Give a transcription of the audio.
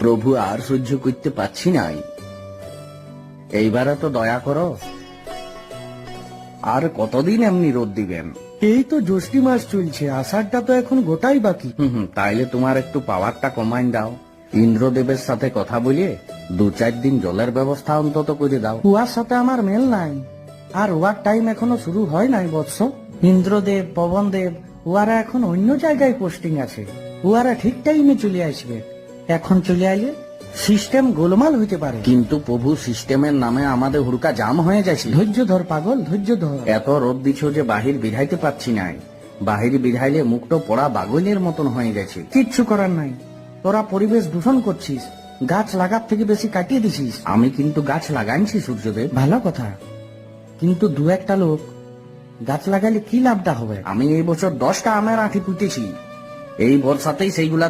প্রভু আর সহ্য করতে পারছি নাই, এইবারে তো দয়া করো। আর কতদিন এমনি রোদ দিবেন? এই তো জ্যৈষ্ঠ মাস চলছে, আষাঢ়টা তো এখন গোটাই বাকি। তাইলে তোমার একটু পাওয়ারটা কমাইন দাও। ইন্দ্রদেবের সাথে কথা বলিয়ে 2-4 দিন জলের ব্যবস্থা অন্তত করে দাও। উহার সাথে আমার মেল নাই, আর উহার টাইম এখনো শুরু হয় নাই বৎস। ইন্দ্রদেব, পবনদেব উহারা এখন অন্য জায়গায় পোস্টিং আছে। উহারা ঠিক টাইমে চলে আসবে। এখন চলে আইলে সিস্টেম গোলমাল হইতে পারে। কিন্তু প্রভু সিস্টেমের নামে আমাদের হুড়কা জাম হয়ে যাচ্ছে। ধৈর্য ধর পাগল, ধৈর্য ধর। এত রোদ দিছ যে বাহির বিধাইতে পারছি নাই। বাহির বিধাইলে মুখটো পড়া বাগলের মতন হয়ে গেছে। কিচ্ছু করার নাই, তোরা পরিবেশ দূষণ করছিস, গাছ লাগার থেকে বেশি কাটিয়ে দিছিস। আমি কিন্তু গাছ লাগাইছি সূর্যদেব। ভালো কথা, কিন্তু দু একটা লোক গাছ লাগালে কি লাভটা হবে? আমি এই বছর 10টা আমের আঁটি পুঁতেছি, এই বর্ষাতেই সেইগুলা